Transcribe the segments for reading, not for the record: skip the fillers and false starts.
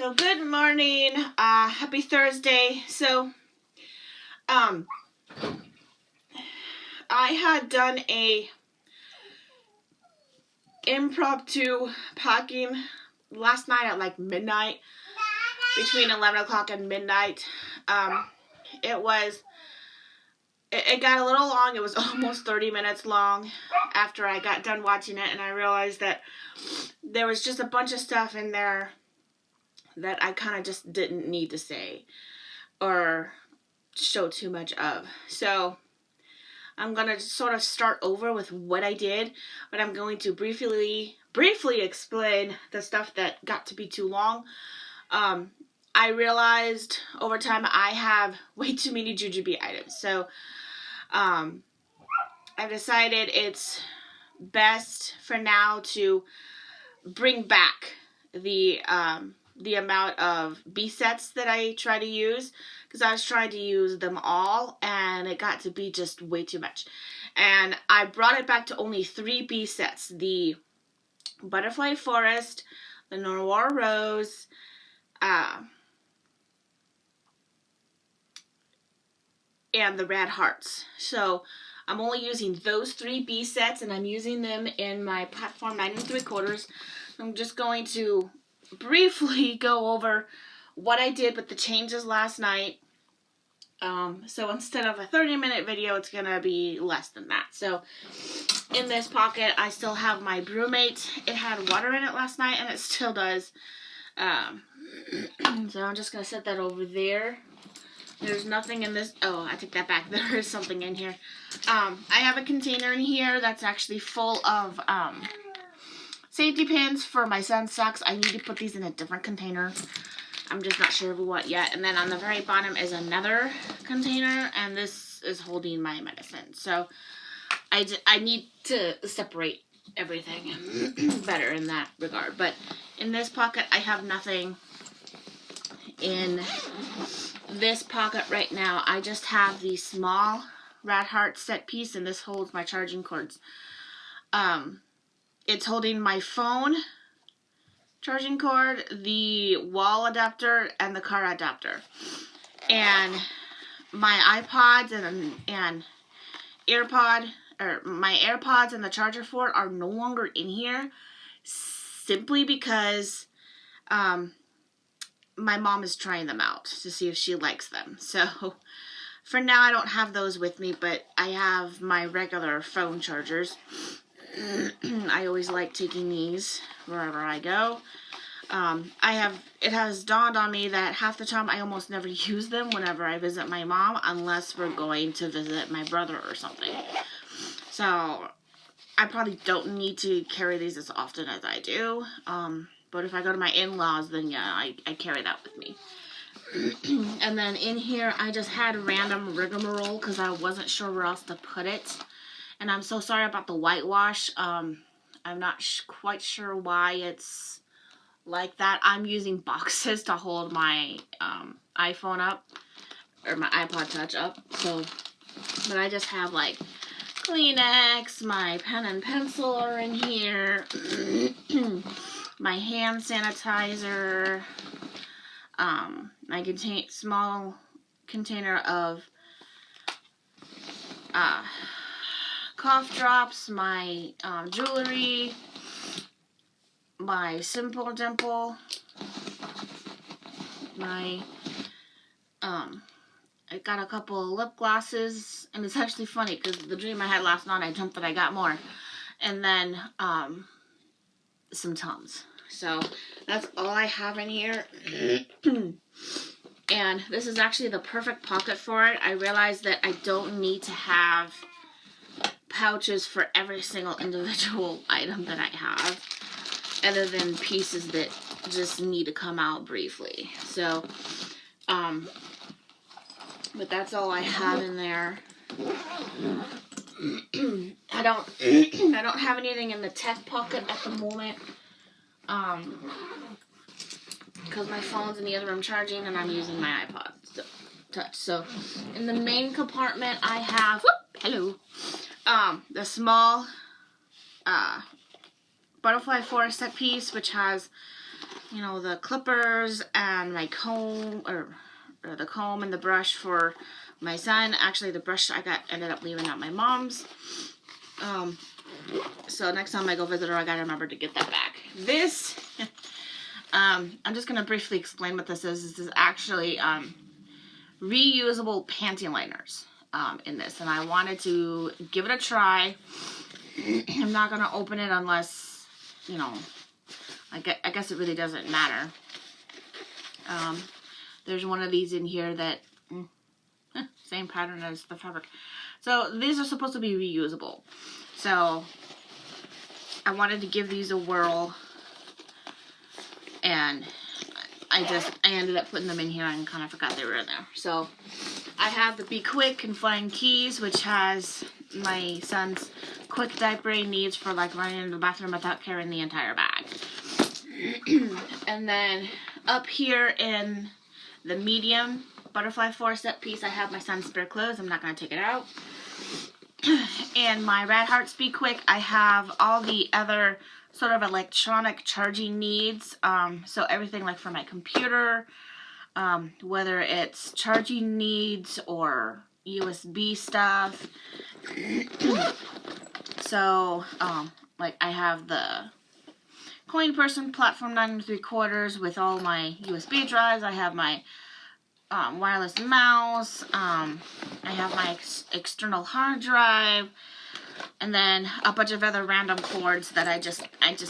So good morning, happy Thursday. So, I had done a impromptu packing last night at like midnight, between 11 o'clock and midnight. It got a little long. It was almost 30 minutes long after I got done watching it, and I realized that there was just a bunch of stuff in there that I kind of just didn't need to say or show too much of. So I'm going to sort of start over with what I did, but I'm going to briefly explain the stuff that got to be too long. I realized over time I have way too many jujube items. So I've decided it's best for now to bring back the amount of B sets that I try to use, because I was trying to use them all and it got to be just way too much. And I brought it back to only 3 B sets: the Butterfly Forest, the Noir Rose, and the Red Hearts. So I'm only using those 3 B sets, and I'm using them in my platform 9 3/4. I'm just going to briefly go over what I did with the changes last night. So instead of a 30-minute video, it's going to be less than that. So in this pocket, I still have my BrewMate. It had water in it last night, and it still does. So I'm just going to set that over there. There's nothing in this. Oh, I take that back. There is something in here. I have a container in here that's actually full of safety pins for my son's socks. I need to put these in a different container. I'm just not sure of what yet. And then on the very bottom is another container, and this is holding my medicine. So I need to separate everything better in that regard. But in this pocket, I have nothing. In this pocket right now, I just have the small Red Heart set piece, and this holds my charging cords. It's holding my phone charging cord, the wall adapter, and the car adapter. And my iPods and AirPod, or my AirPods and the charger for it, are no longer in here, simply because my mom is trying them out to see if she likes them. So for now, I don't have those with me, but I have my regular phone chargers. I always like taking these wherever I go. It has dawned on me that half the time I almost never use them whenever I visit my mom, unless we're going to visit my brother or something. So I probably don't need to carry these as often as I do. But if I go to my in-laws, then yeah, I carry that with me. And then in here, I just had random rigmarole because I wasn't sure where else to put it. And I'm so sorry about the whitewash. I'm not quite sure why it's like that. I'm using boxes to hold my iPhone up, or my iPod Touch up. So, but I just have like Kleenex, my pen and pencil are in here, my hand sanitizer, my small container of cough drops, my jewelry, my Simple Dimple, my I got a couple of lip glosses, and it's actually funny because the dream I had last night, I dreamt that I got more, and then some Tums. So that's all I have in here. And this is actually the perfect pocket for it. I realized that I don't need to have pouches for every single individual item that I have, other than pieces that just need to come out briefly. So, but that's all I have in there. I don't have anything in the tech pocket at the moment, because my phone's in the other room charging, and I'm using my iPod Touch. So, in the main compartment, I have the small Butterfly Forest set piece, which has you know, the clippers and my comb, or the comb and the brush for my son. Actually, the brush ended up leaving at my mom's. So next time I go visit her, I gotta remember to get that back. This, I'm just gonna briefly explain what this is. This is actually reusable panty liners in this, and I wanted to give it a try. I'm not gonna open it unless, you know, I guess it really doesn't matter. There's one of these in here that same pattern as the fabric. So these are supposed to be reusable. So I wanted to give these a whirl, and I ended up putting them in here and kind of forgot they were in there. So I have the Be Quick and Flying Keys, which has my son's quick diaper he needs for like running into the bathroom without carrying the entire bag. And then up here in the medium butterfly forest set piece, I have my son's spare clothes. I'm not going to take it out. And my Rad Hearts Be Quick, I have all the other sort of electronic charging needs. So everything like for my computer, whether it's charging needs or USB stuff. So, like I have the Coin Person Platform 9 3/4 with all my USB drives. I have my wireless mouse. I have my external hard drive, and then a bunch of other random cords that I just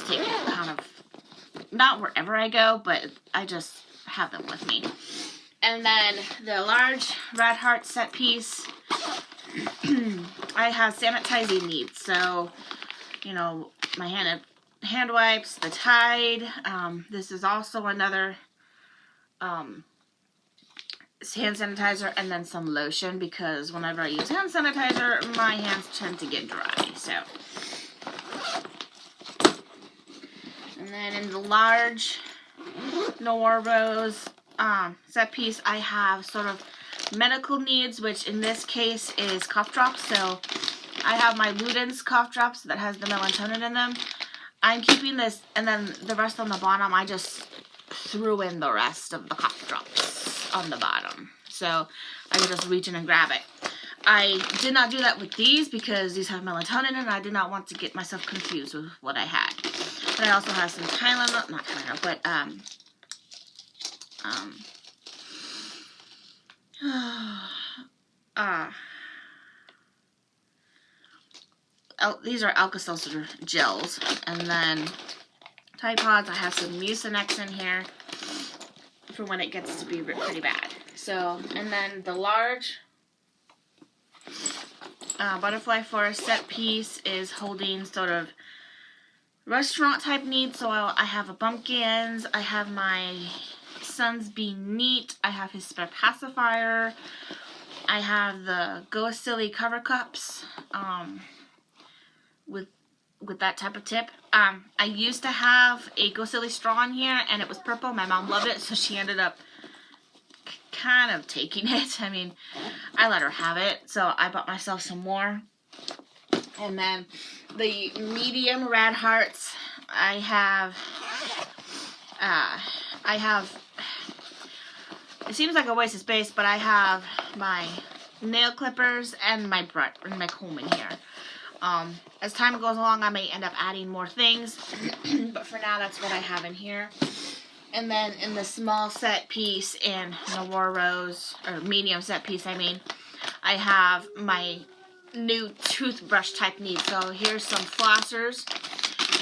take kind of not wherever I go, but I just have them with me. And then the large Rad Heart set piece, I have sanitizing needs. So, you know, my hand wipes, the Tide. This is also another hand sanitizer, and then some lotion, because whenever I use hand sanitizer, my hands tend to get dry. So, and then in the large Noir Rose set piece, I have sort of medical needs, which in this case is cough drops. So I have my Luden's cough drops that has the melatonin in them. I'm keeping this, and then the rest on the bottom, I just threw in the rest of the cough drops on the bottom. So I can just reach in and grab it. I did not do that with these because these have melatonin, and I did not want to get myself confused with what I had. But I also have some Tylenol, not Tylenol, but these are Alka-Seltzer gels. And then Tide Pods, I have some Mucinex in here for when it gets to be pretty bad. So, and then the large Butterfly Forest set piece is holding sort of restaurant type needs. So I have a Bumpkins, I have my son's Be Neat, I have his spare pacifier, I have the Go Silly cover cups with that type of tip. I used to have a Go Silly straw in here, and it was purple. My mom loved it, so she ended up kind of taking it. I mean, I let her have it, so I bought myself some more. And then the medium Rad Hearts, I have, it seems like a waste of space, but I have my nail clippers and my brush and my comb in here. As time goes along, I may end up adding more things, but for now, that's what I have in here. And then in the small set piece in Noir Rose, or medium set piece, I mean, I have my new toothbrush type needs. So here's some flossers,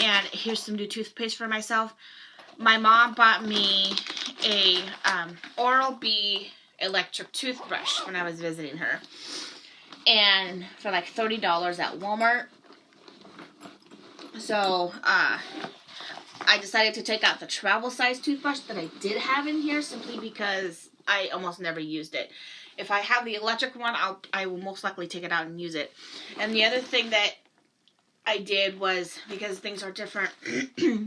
and here's some new toothpaste for myself. My mom bought me a Oral-B electric toothbrush when I was visiting her, and for like $30 at Walmart. So I decided to take out the travel size toothbrush that I did have in here, simply because I almost never used it. If I have the electric one, I will most likely take it out and use it. And the other thing that I did was, because things are different,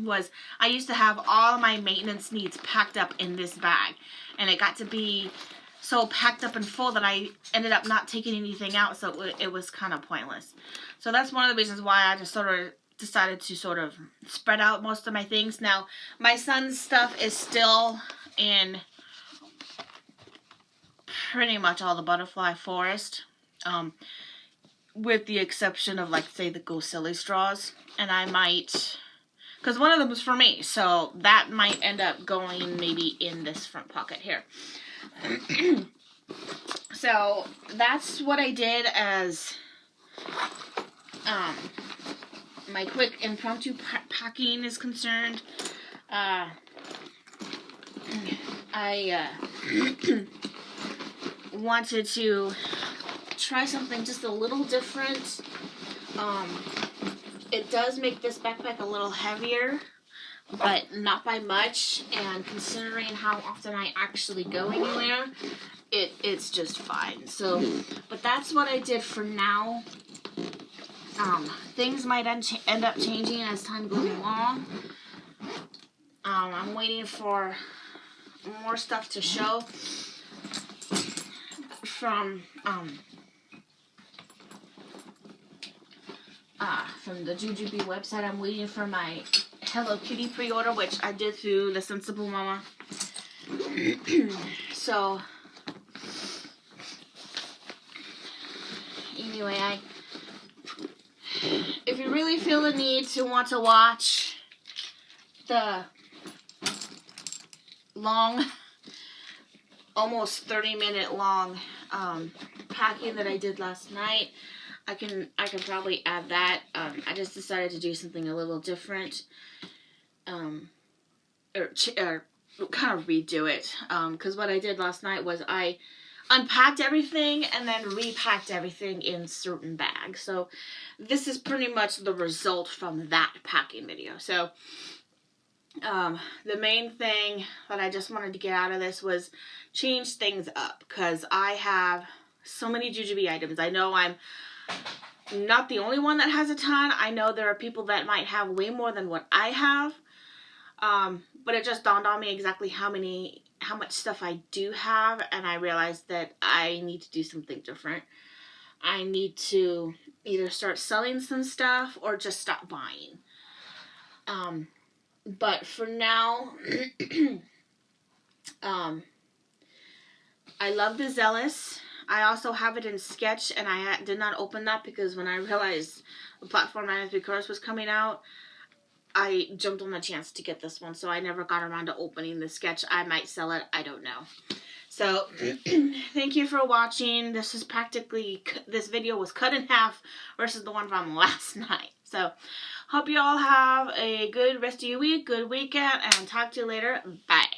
was I used to have all my maintenance needs packed up in this bag, and it got to be so packed up and full that I ended up not taking anything out, so it was kind of pointless. So that's one of the reasons why I just sort of decided to sort of spread out most of my things. Now, my son's stuff is still in pretty much all the butterfly forest, with the exception of, like, say, the Go Silly straws. And I might, because one of them was for me, so that might end up going maybe in this front pocket here. So that's what I did as my quick impromptu packing is concerned. I wanted to try something just a little different. It does make this backpack a little heavier, but not by much, and considering how often I actually go anywhere, it's just fine. So, but that's what I did for now. Things might end up changing as time goes along. I'm waiting for more stuff to show from the Jujubee website. I'm waiting for my Hello Kitty pre-order, which I did through the Sensible Mama. So, anyway, if you really feel the need to want to watch the long, almost 30-minute long packing that I did last night, I can probably add that. I just decided to do something a little different, or kind of redo it, because what I did last night was I unpacked everything and then repacked everything in certain bags. So this is pretty much the result from that packing video. So the main thing that I just wanted to get out of this was change things up, because I have so many Jujubee items. I know I'm not the only one that has a ton. I know there are people that might have way more than what I have. But it just dawned on me exactly how much stuff I do have, and I realized that I need to do something different. I need to either start selling some stuff or just stop buying. But for now, I love the Zealous. I also have it in Sketch, and I did not open that because when I realized the Platform 93 Colors was coming out, I jumped on the chance to get this one, so I never got around to opening the Sketch. I might sell it. I don't know. So, thank you for watching. This video was cut in half versus the one from last night. So, hope you all have a good rest of your week, good weekend, and talk to you later. Bye.